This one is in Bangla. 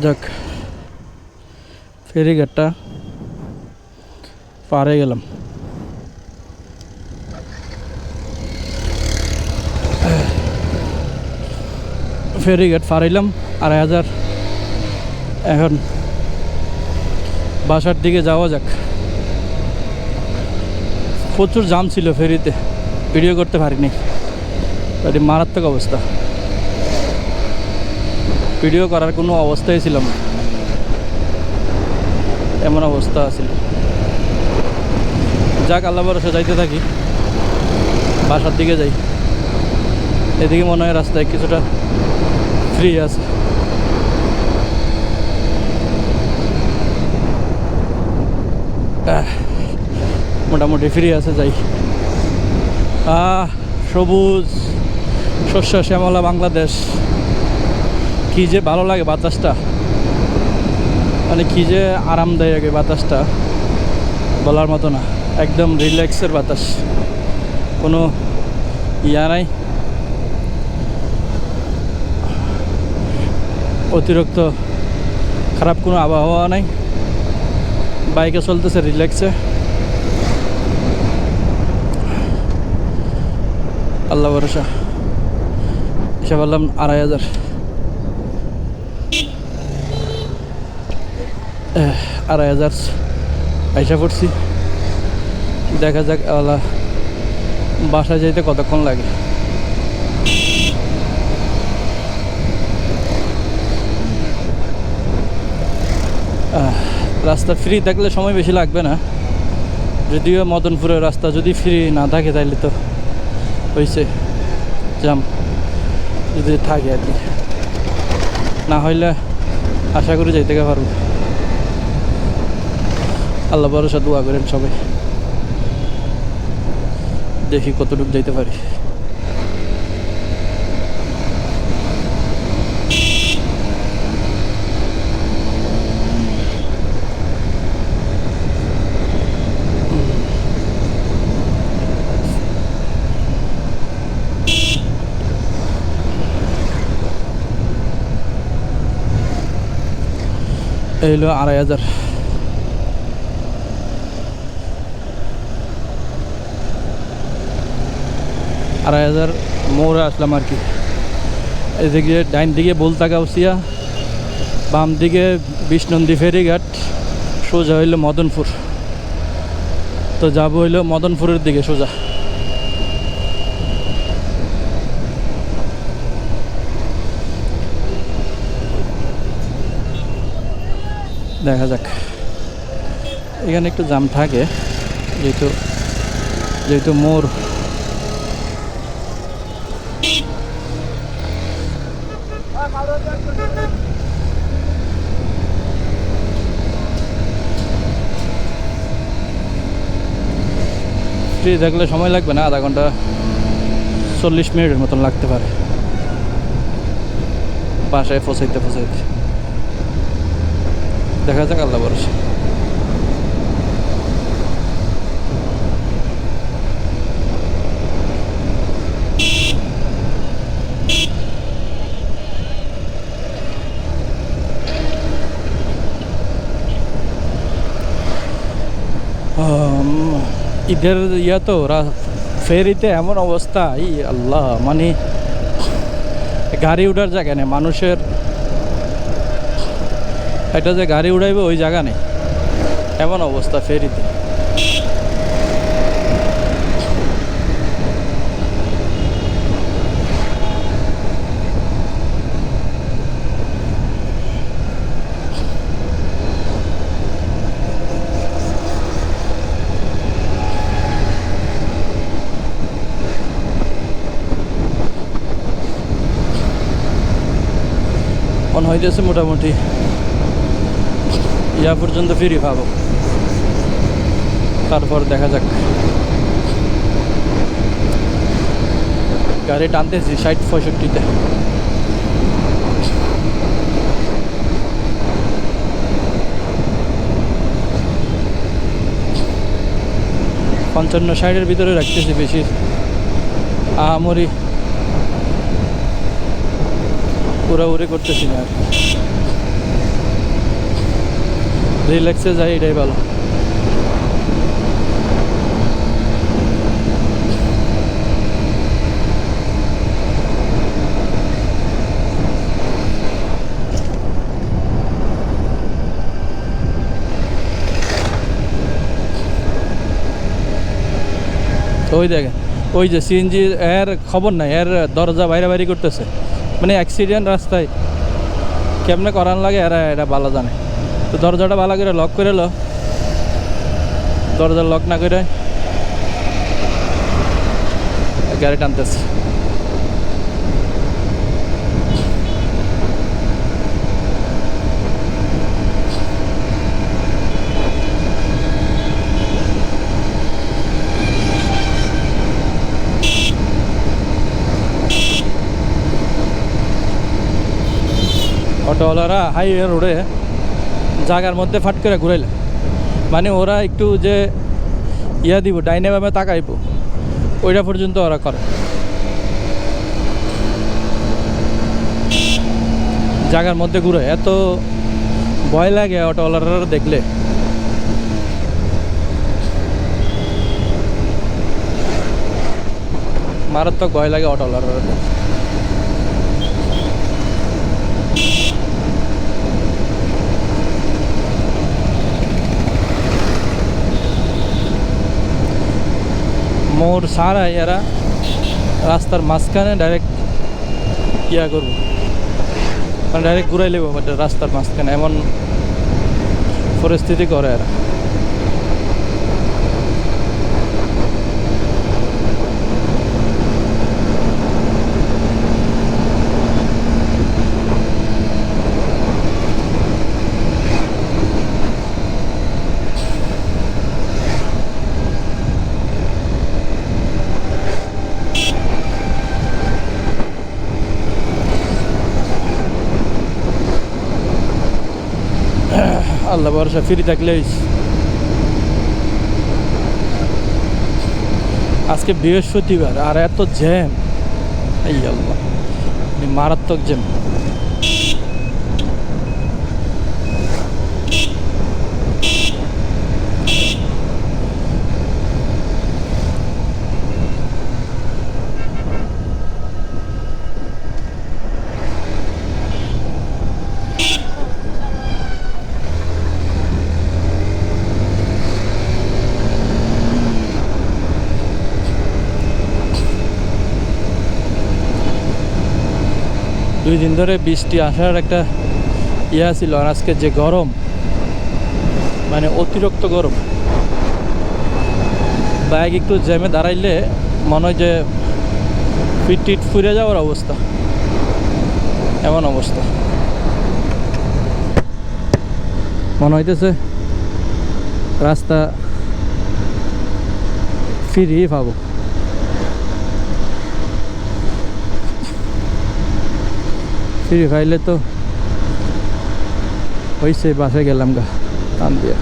যাক, ফেরিঘাটটা পারে গেলাম। ফেরিঘাট পারাইলাম 2,500। এখন বাসার দিকে যাওয়া যাক। প্রচুর জাম ছিল ফেরিতে, ভিডিও করতে পারিনি, এটি মারাত্মক অবস্থা। ভিডিও করার কোনো অবস্থাই ছিলাম না, এমন অবস্থা ছিল। যাক, আল্লাহ ভরসা যাইতে থাকি, বাসার দিকে যাই। এদিকে মনে হয় রাস্তায় কিছুটা ফ্রি আছে। মোটামুটি ফ্রি আছে, যাই। সবুজ শস্য শ্যামলা বাংলাদেশ, কি যে ভালো লাগে বাতাসটা, মানে কি যে আরামদায়ক এই বাতাসটা, বলার মতো না। একদম রিল্যাক্সের বাতাস, কোনো ইয়া নাই, অতিরিক্ত খারাপ কোনো আবহাওয়া নাই। বাইকে চলতেছে রিল্যাক্সে। আল্লাহ ভরসা। এসে বললাম 2,500। 2,500 আইসা পড়ছি। দেখা যাক আল্লাহ বাসায় যাইতে কতক্ষণ লাগে। রাস্তা ফ্রি থাকলে সময় বেশি লাগবে না, যদিও মদনপুরের রাস্তা যদি ফ্রি না থাকে তাইলে তো হয়েছে জাম, যদি থাকে আর কি। না হইলে আশা করি যাইতে পারবো। আল্লাহ ভরসা, দোয়া করেন সবাই, দেখি কতটুকু যাইতে পারি। এই হলো 2,500। মোড়ে আসলাম আর কি। এদিকে ডাইন দিকে বুলতাগাউসিয়া, বাম দিকে বিষ্ণন্দী ফেরিঘাট, সোজা হইলো মদনপুর। তো যাবো হইলো মদনপুরের দিকে সোজা। দেখা যাক, এখানে একটু জাম থাকে যেহেতু মোড়। ফ্রি থাকলে সময় লাগবে না, আধা ঘন্টা 40 মিনিটের মতন লাগতে পারে বাসায় পৌঁছাইতে। দেখা যাক, আল্লাহ ভরসা। ঈদের তো ফেরিতে এমন অবস্থা, আল্লাহ, মানে গাড়ি উঠার জায়গা নেই মানুষের। এটা যে গাড়ি উড়াইবে ওই জায়গা নেই, এমন অবস্থা ফেরিতে। মনে হইতেছে মোটামুটি ইয়া পর্যন্ত ফ্রি পাবো, তারপর দেখা যাক। গাড়ি টানতেছি 60-65-তে। পঞ্চান্ন 60-এর ভিতরে রাখতেছি, বেশি আহামরি উড়াউড়ি করতেছি না আর। রিল্যাক্সে যাই, এটাই ভালো। ওই দেখেন, ওই যে সিএনজি, এর খবর নাই, এর দরজা বাইরে বাইরে করতেছে। মানে অ্যাক্সিডেন্ট রাস্তায় কেমনে করান লাগে এরা, এটা ভালো জানে। তো দরজাটা ভালো করে লক করে লো, দরজা লক না করে গাড়ি টানতেছে। অটোওয়ালারা হাইওয়ে রোডে জায়গার মধ্যে ফাট করে ঘুরাইলে, মানে ওরা একটু যে ইয়া দিব, ডাইনে বামে তাকাইব, ওইটা পর্যন্ত ওরা করে। জায়গার মধ্যে ঘুরে এত ভয় লাগে অটোওয়ালারা দেখলে। মারাত্মক ভয় লাগে অটোওয়ালারা। মোর সারা এরা রাস্তার মাঝখানে ডাইরেক্ট ইয়া করবো, মানে ডাইরেক্ট ঘুরাই নেবো রাস্তার মাঝখানে, এমন পরিস্থিতি করে এরা। আল্লাহ ভরসা, ফ্রি থাকলে আজকে বৃহস্পতিবার আর এত জ্যাম, এই আল্লাহ, মারাত্মক জ্যাম। 2 দিন ধরে বৃষ্টি আসার একটা ইয়া ছিল, আর আজকে যে গরম, মানে অতিরিক্ত গরম। বাইক একটু জ্যামে দাঁড়াইলে মনে হয় যে পিঠ টিট ফুরে যাওয়ার অবস্থা, এমন অবস্থা মনে হইতেছে। রাস্তা ফিরিয়ে পাবো। ফিরে পাইলে তো হয়েছে, বাসে গেলাম গা টান দিয়া।